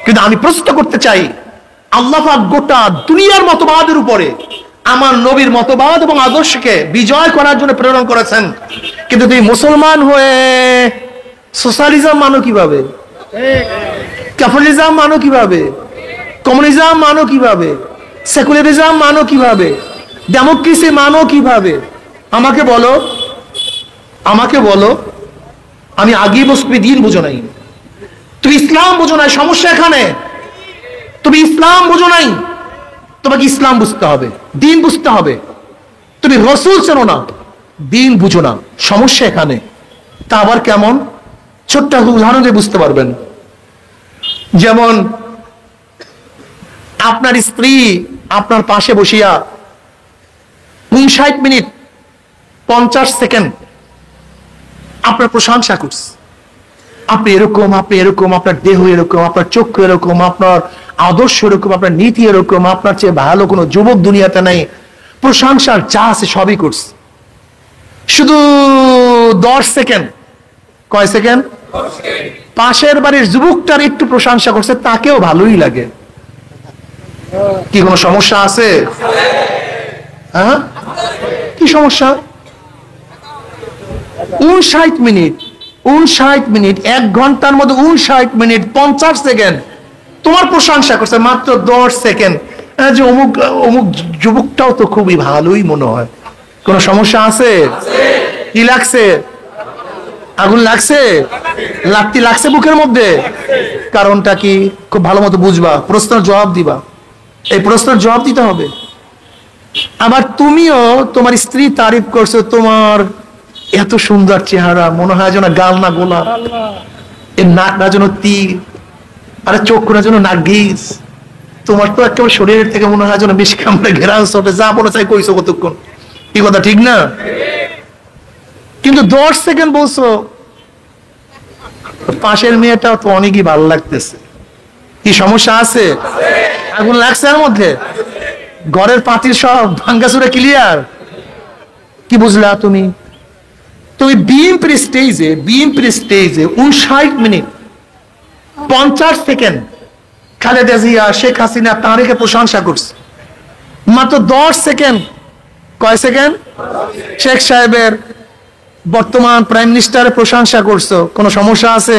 কিন্তু আমি প্রশ্ন করতে চাই, আল্লাহ পাক গোটা দুনিয়ার মতবাদের উপরে আমার নবীর মতবাদ এবং আদর্শকে বিজয় করার জন্য প্রেরণ করেছেন, কিন্তু তুমি মুসলমান হয়ে সোশ্যালিজম মানো কিভাবে, ক্যাপিটালিজম মানো কিভাবে, কমিউনিজম মানো কিভাবে, সেকুলারিজম মানো কিভাবে, ডেমোক্রেসি মানো কিভাবে? আমাকে বলো, আমাকে বলো। আমি আগেই বলছি তুমি দিন বুঝো নাই, তুমি ইসলাম বুঝো নাই। সমস্যা এখানে তুমি ইসলাম বুঝো নাই। তোমাকে ইসলাম বুঝতে হবে, দিন বুঝতে হবে। তুমি রসুল চেনো না, দিন বুঝো না, সমস্যা এখানে। তা আবার কেমন? ছোট্ট উদাহরণ দিয়ে বুঝতে পারবেন। যেমন আপনার স্ত্রী আপনার পাশে বসিয়া 59 মিনিট 50 সেকেন্ড আপনার প্রশংসা করছে, আপনি এরকম, আপনি এরকম, আপনার দেহ এরকম, আপনার চক্ষু এরকম, আপনার আদর্শ এরকম, আপনার নীতি এরকম, আপনার চেয়ে ভালো কোনো যুবক দুনিয়াতে নেই। প্রশংসার যা আছে সবই করছে, শুধু 10 সেকেন্ড। কয় সেকেন্ড? পাশের বাড়ির যুবকটার একটু প্রশংসা করছে, তাকেও ভালোই লাগে। কি কোনো সমস্যা আছে? হ্যাঁ, কি সমস্যা? 59 মিনিট 59 মিনিট 1 ঘন্টার মধ্যে 59 মিনিট 50 সেকেন্ড তোমার প্রশংসা করছে, মাত্র 10 সেকেন্ড। যে অমুক অমুক যুবকটাও তো খুবই ভালোই মনে হয়। কোনো সমস্যা আছে? কি লাগছে? আগুন লাগছে? লাগতি লাগছে বুকের মধ্যে? কারণটা কি? খুব ভালো মতো বুঝবা, প্রশ্নের জবাব দিবা। এই প্রশ্নের জবাব দিতে হবে। আবার তুমিও তোমার স্ত্রী তারিফ করছো, তোমার এত সুন্দর চেহারা, মনে হয় যেন গাল না গোলা, এর নাক না যেন তীর, আরে চক্ষু না যেন নার্গিস। তোমার তো একেবারে শরীরের থেকে মনে হয় যেন বেশি কামড়ে ঘেরা ওঠে, যা মনে চাই কইছো কতক্ষণ। কি কথা ঠিক না? কিন্তু 10 সেকেন্ড বলছো, পাশের মেয়েটাও তো অনেকই ভালো লাগতেছে। কি সমস্যা আছে? আগুন লাগছে এর মধ্যে? ঘরের পাতির সব ভাঙ্গাচুরা ক্লিয়ার? কি বুঝলা তুমি? তুমি বিএনপির স্টেজে 59 মিনিট 50 সেকেন্ড খালেদা জিয়া, শেখ হাসিনা, তারেকে প্রশংসা করছে। মাত্র 10 সেকেন্ড। কয় সেকেন্ড? শেখ সাহেবের, বর্তমান প্রাইম মিনিস্টারের প্রশংসা করছো। কোনো সমস্যা আছে?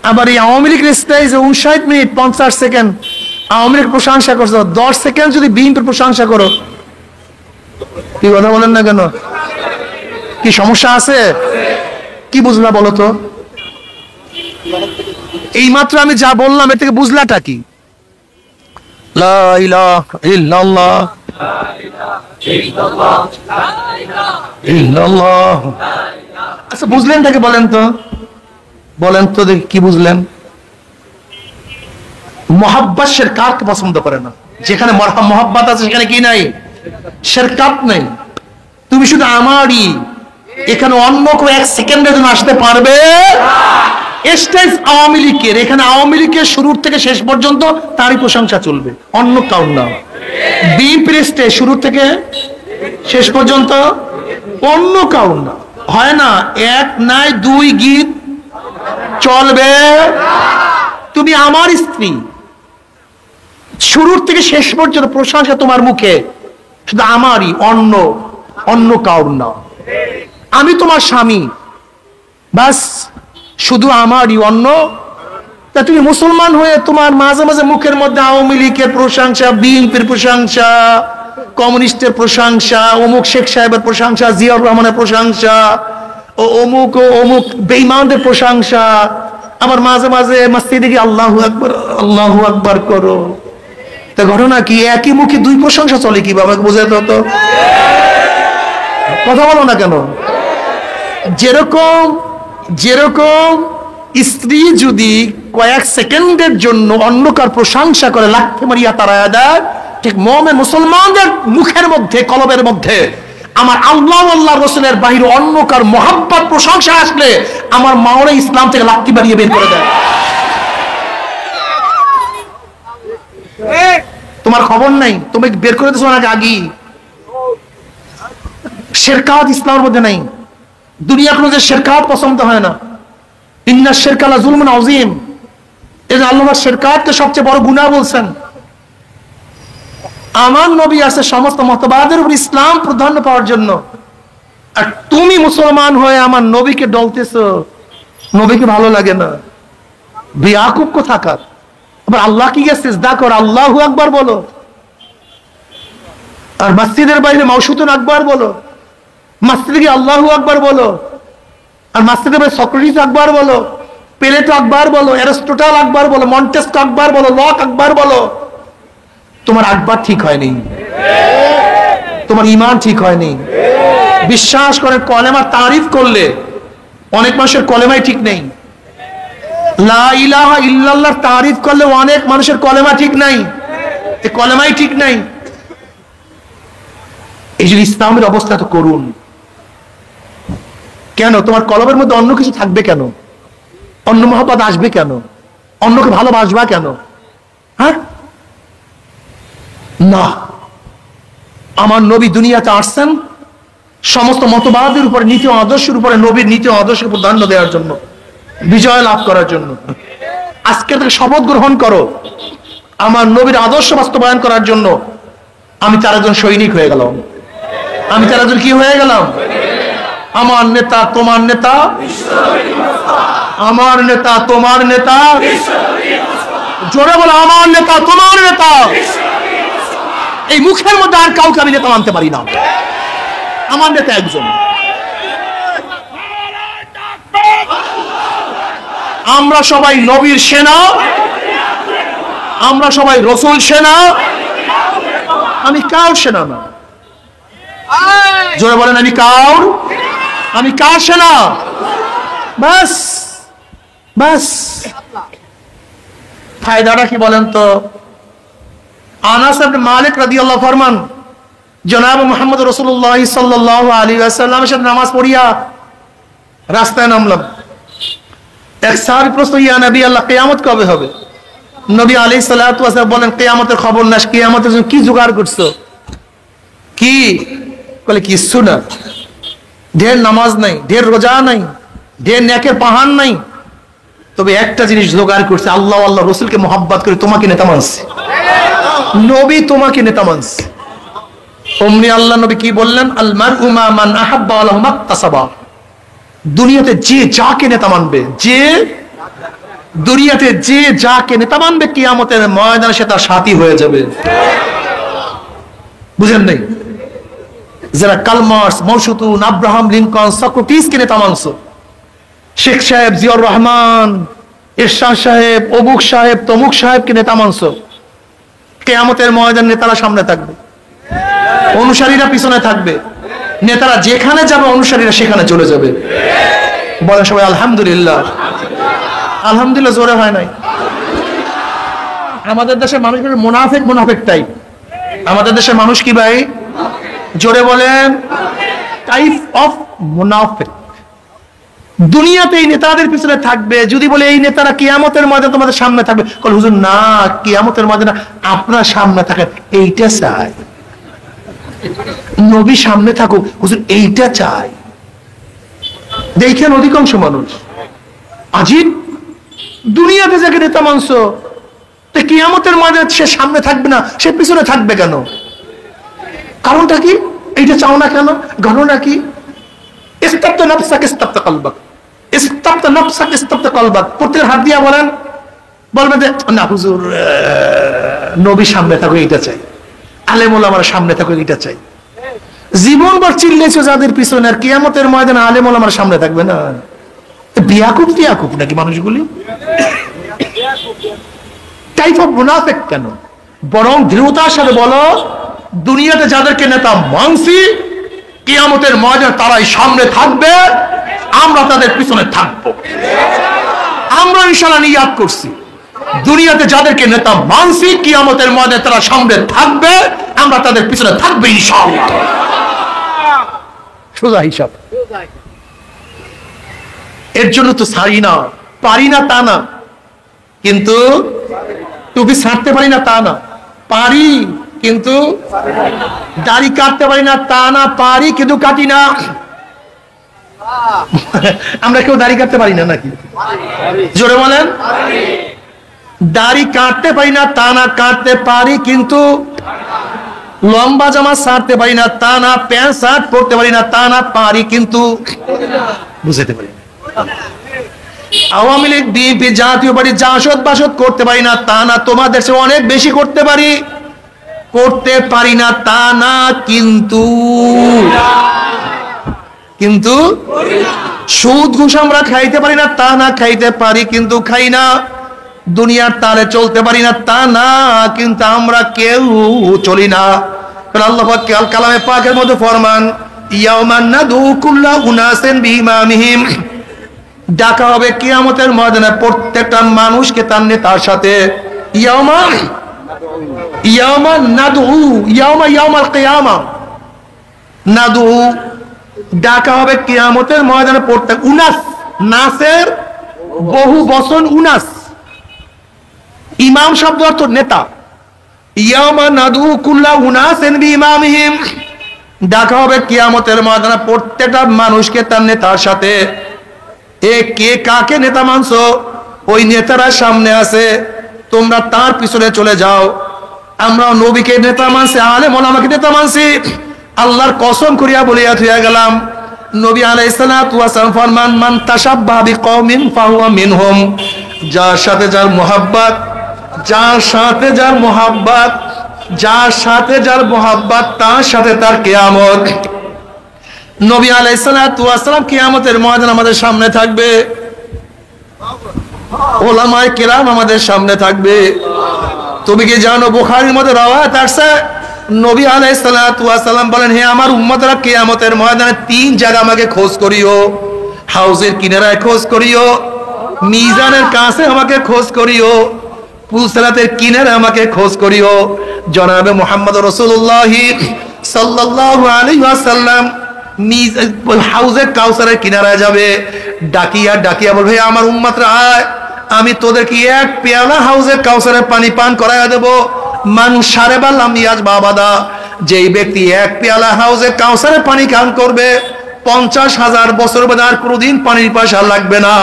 আবার এই আওয়ামী লীগের স্টেজে 59 মিনিট 50 সেকেন্ড আওয়ামী লীগ প্রশংসা করছো। 10 সেকেন্ড যদি বিএনপির প্রশংসা করো, কি কথা বলেন না কেন? কি সমস্যা আছে? কি বুঝলা বলো তো? এই মাত্র আমি যা বললাম এর থেকে বুঝলাটা কি? লা ইলাহা ইল্লাল্লাহ, ইল্লাল্লাহ। আচ্ছা বুঝলেন তাকে বলেন তো, বলেন তো দেখি কি বুঝলেন? মোহাব্বত শিরকাতকে পছন্দ করে না। যেখানে মোহাব্বত আছে সেখানে কি নাই? শিরকাত নেই। তুমি শুধু আমারই, এখানে অন্য কেউ 1 সেকেন্ডের জন্য আসতে পারবে স্টেজ আওয়ামী লীগের, এখানে আওয়ামী লীগের শুরুর থেকে শেষ পর্যন্ত তারই প্রশংসা চলবে, অন্য কাউর না। বিএনপির স্টেজ শুরু থেকে শেষ পর্যন্ত অন্য কাউর না। হয় না 1 নাই 2 গীত চলবে? তুমি আমার স্ত্রী, শুরুর থেকে শেষ পর্যন্ত প্রশংসা তোমার মুখে শুধু আমারই, অন্য কাউর না। আমি তোমার স্বামী, বাস শুধু আমারই, অন্য। তা তুমি মুসলমান হয়ে তোমার মাঝে মাঝে মুখের মধ্যে আওয়ামী লীগের প্রশংসা, বিএনপির প্রশংসা, কমিউনিস্টের প্রশংসা, অমুক শেখ সাহেবের প্রশংসা, জিয়াউর রহমানের প্রশংসা, অমুক অমুক বেঈমানদের প্রশংসা, আবার মাঝে মাঝে মসজিদে গিয়ে আল্লাহু আকবার, আল্লাহু আকবার করো। তা ঘটনা কি? একই মুখে 2 প্রশংসা চলে কিভাবে? বোঝাতে হতো। কথা বলো না কেন? যেরকম স্ত্রী যদি কয়েক সেকেন্ডের জন্য অন্য কার প্রশংসা করে লাথি মারিয়া তাড়ায়া দেয়, ঠিক মুমিন মুসলমানদের মুখের মধ্যে, কলবের মধ্যে আমার আল্লাহ আল্লাহ রাসূলের বাহিরে অন্য কার মোহাব্বত প্রশংসা আসলে আমার মাওলা ইসলাম থেকে লাথি মারিয়ে বের করে দেয়। তোমার খবর নাই, তুমি বের করে দিছো নাকি আগেই? শিরকাত ইসলামের মধ্যে নাই। দুনিয়া কোনো যে শিরকাত পছন্দ হয় না। ইন্না শিরকা লা যুলমুন আযীম। এই যে আল্লাহ শিরকাতকে সবচেয়ে বড় গুনাহ বলছেন। আমার নবী আছে সমস্ত মতবাদের উপর ইসলাম প্রাধান্য পাওয়ার জন্য, আর তুমি মুসলমান হয়ে আমার নবীকে ডলতেছো, নবীকে ভালো লাগে না, বেয়াকুব কোথাকার। আবার আল্লাহ কি গেছে সিজদা কর, আল্লাহু আকবার বলো, আর মসজিদের বাইরে মাউসুতুন আকবার বলো, মসজিদে গিয়ে আল্লাহু আকবার বলো, আর মসজিদের বাইরে সক্রেটিস আকবার বলো, প্লেটো আকবার বলো, অ্যারিস্টটল আকবার বলো, মন্টেস্ক আকবার বলো, লক আকবার বলো। তোমার আকবার ঠিক হয়নি, তোমার ঈমান ঠিক হয়নি। বিশ্বাস করে কলেমার তারিফ করলে অনেক মানুষের কলেমাই ঠিক নেই। লা ইলাহা ইল্লাল্লাহর তারিফ করলে অনেক মানুষের কলেমা ঠিক নাই, এই কলেমাই ঠিক নাই। এই যে ইসলামের অবস্থা তো করুন। কেন তোমার কলমের মধ্যে অন্য কিছু থাকবে কেন? অন্য মহব্বত আসবে কেন? অন্যকে ভালোবাসবা কেন? হ্যাঁ না, আমার নবী দুনিয়াতে আসছেন সমস্ত মতবাদের উপরে, নীতি ও আদর্শের উপরে, নবীর নীতি ও আদর্শের প্রাধান্য দেওয়ার জন্য, বিজয় লাভ করার জন্য। আজকে থেকে শপথ গ্রহণ করো, আমার নবীর আদর্শ বাস্তবায়ন করার জন্য আমি তার একজন সৈনিক হয়ে গেলাম। আমি তার একজন কি হয়ে গেলাম? আমার নেতা তোমার নেতা, আমার নেতা তোমার নেতা, জোরে বলো আমার নেতা তোমার নেতা। এই মুখের মধ্যে আর কাউকে আমি নেতা মানতে পারি না, আমার নেতা একজন। আমরা সবাই নবীর সেনা, আমরা সবাই রসুল সেনা, আমি কার সেনা না। জোরে বলেন আমি কার সেনা? বাস বাস। ফায়দাটা কি বলেন তো? আনাস ইবনে মালিক রাদিয়াল্লাহু ফরমান, জনাব মুহাম্মদ রাসূলুল্লাহ সাল্লাল্লাহু আলাইহি ওয়াসাল্লামের সাথে নামাজ পড়িয়া রাস্তায় নামলাম। এক সাহাবী প্রশ্ন, ইয়া নবী আল্লাহ, কিয়ামত কবে হবে? নবী আলাইহিস সালাতু ওয়াস সালাম বলেন, কিয়ামতের খবর না, কিয়ামতের জন্য কি জোগাড় করছো? কি বলে? কিছু না, ঢের নামাজ নাই, ঢের রোজা নাই, ঢের নেকের পাহাড় নাই, তবে একটা জিনিস জোগাড় করছে, আল্লাহ আল্লাহ রসুলকে মহব্বত করে তোমাকে নেতা মানছে, নবী তোমাকে নেতা মানছে। অমনি আল্লাহ নবী কি বললেন? আল মারউ মা মান আহাব্বা ওয়া লাহু মাকতাসাবা। দুনিয়াতে যে যাকে নেতা মানবে, যে দুনিয়াতে যে যাকে নেতা মানবে, কিয়ামতের ময়দানে সে তার সাথী হয়ে যাবে। বুঝেন নাই? যারা কালমার্স, মৌসুতুন, আব্রাহাম লিঙ্কন, সক্রেটিসকে নেতা মানছো, শেখ সাহেব, জিয়াউর রহমান, এরশাদ সাহেব, অমুক সাহেব, তমুক সাহেবকে নেতা মানছো, কিয়ামতের ময়দানে নেতারা সামনে থাকবে, অনুসারীরা পিছনে থাকবে। নেতারা যেখানে যাবে অনুসারীরা সেখানে চলে যাবে। বলেন সবাই আলহামদুলিল্লাহ। আলহামদুলিল্লাহ জোরে হয় নাই। আমাদের দেশের মানুষগুলো মুনাফিক টাইপ। আমাদের দেশের মানুষ কি ভাই? জোরে বলেন, টাইপ অফ মুনাফিক। দুনিয়াতে এই নেতাদের পিছনে থাকবে, যদি বলে এই নেতারা কিয়ামতের ময়দানে তোমাদের সামনে থাকবে, বলে হুজুর না, কিয়ামতের ময়দানে আপনার সামনে থাকেন, এইটা চাই। নবী সামনে থাকুক, হুজুর এইটা চাই। দেখেন অধিকাংশ মানুষ আজিব, দুনিয়াতে যাকে নেতা মানছ, তো কিয়ামতের ময়দানে সে সামনে থাকবে না, সে পিছনে থাকবে কেন? কারণটা কি? এইটা চাও না কেন? ঘটনা কি? ইস্তাবতা নাফসাক ইস্তাবতা কলবাক, ইস্তাবতা নাফসাক ইস্তাবতা কলবাক। প্রত্যেক হাত দিয়া বলেন, বলবে যে না হুজুর নবী সামনে থাকুক এইটা চাই, আলেম ওলামার সামনে থাকুক এইটা চাই। জীবনভর চিল্লেছো যাদের পিছনে, আর কিয়ামতের ময়দানে আলেম ওলামার সামনে থাকবে না। বিয়াকুব নাকি মানুষগুলি? টাইপ অফ মুনাফিক কেন? বরং দৃঢ়তার সাথে বলো, দুনিয়াতে যাদেরকে নেতা মানছি, কিয়ামতের ময়দানে তারাই সামনে থাকবে, আমরা তাদের পিছনে থাকবো। আমরা ইনশাআল্লাহ নিয়াত করছি, দুনিয়াতে যাদেরকে নেতা মানছি, কিয়ামতের ময়দানে তারা সামনে থাকবে, আমরা তাদের পিছনে থাকবে ইনশাআল্লাহ। সোজা হিসাব। এর জন্য তো ছাড়ি না, পারি না তা না, কিন্তু টুপি ছাড়তে পারি না তা না, পারি কিন্তু দাড়ি কাটতে পারি না তা না, পারি কিন্তু কাটি না। আমরা কেউ দাড়ি কাটতে পারি না নাকি? জোরে বলেন। দাড়ি কাটতে পারি না তা না, কাটতে পারি কিন্তু লম্বা জামা ছাড়তে পারি না তা না, প্যান্ট শার্ট পরতে পারি না তা না, পারি কিন্তু বুঝতে পারি। আওয়ামী লীগ বিএনপি জাতীয় পার্টি জাসদ বাসদ করতে পারি না তা না, তোমাদের চেয়ে অনেক বেশি করতে পারি, করতে পারি না তা না, কিন্তু কিন্তু সুদ ঘুষ আমরা খাইতে পারি না তা না, খাইতে পারি কিন্তু খাই না। দুনিয়ার তালে চলতে পারি না তা না, কিন্তু আমরা কেউ চলি না। কারণ আল্লাহ পাক কালামে পাকের মধ্যে ফরমান, ইয়াউমান নাদু কুল্লা উনাসিন বিইমামিহিম, ডাকা হবে কিয়ামতের ময়দানে প্রত্যেকটা মানুষকে তার নেতার সাথে। ইয়াউমা নাদু, ইয়াউমাল কিয়ামা, নাদু ডাকা হবে কিয়ামতের ময়দানে প্রত্যেক, উনাস, নাসের বহু বচন উনাস, ইমাম শব্দ অর্থ নেতা। ইয়াউমা নাদু কুল্লা উনাসিন বিইমামিহিম, ডাকা হবে কিয়ামতের ময়দানে প্রত্যেকটা মানুষকে তার নেতার সাথে। এ কে কাকে নেতা মানছো? ওই নেতারা সামনে আছে, তোমরা তার পিছনে চলে যাও। আমরা নবীকে নেতা মানছি, আলেম ওলামাকে নেতা মানছি। আল্লাহর কসম করিয়া বলিয়া থুইয়া গেলাম, নবী আলাইহিস সালাতু ওয়াস সালাম ফরমান, মান তাশাব্বাহা বিকওমিন ফাহুয়া মিনহুম, যার সাথে যার মুহাব্বত, যার সাথে যার মুহাব্বত, যার সাথে যার মুহাব্বত, তার সাথে তার কিয়ামত। নবী আলাইহিস সালাতু ওয়াস সালাম কিয়ামতের ময়দানে আমাদের সামনে থাকবে, ওলামায়ে কেরাম আমাদের সামনে থাকবে। তুমি কি জানো বুখারীর মধ্যে রওয়ায়াত আছে, নবী আলাইহিস সালাতু ওয়াস সালাম বলেন, হে আমার উম্মতরা, কিয়ামতের ময়দানে তিন জায়গা আমাকে খোঁজ করিও। হাউজের কিনারায় খোঁজ করিও, মিজানের কাছে আমাকে খোঁজ করিও, পুলসিরাতের কিনারে আমাকে খোঁজ করিও। জনাবে মুহাম্মদ রাসূলুল্লাহ সাল্লাল্লাহু আলাইহি ওয়াসাল্লাম হাউজে কাউসারের কিনারায় যাবে, ডাকিয়া ডাকিয়া বলবে, আমার উম্মতরা আয়, আমি তোদেরকে এক পেয়ালা হাউজে কাউসারের পানি পান করাইয়া দেব। মান শারাবা লাম ইয়াজবা আবাদা, যেই ব্যক্তি এক পেয়ালা হাউজে কাউসারের পানি পান করবে 50,000 বছর বাদে আর কোনোদিন পানির পয়সা লাগবে না।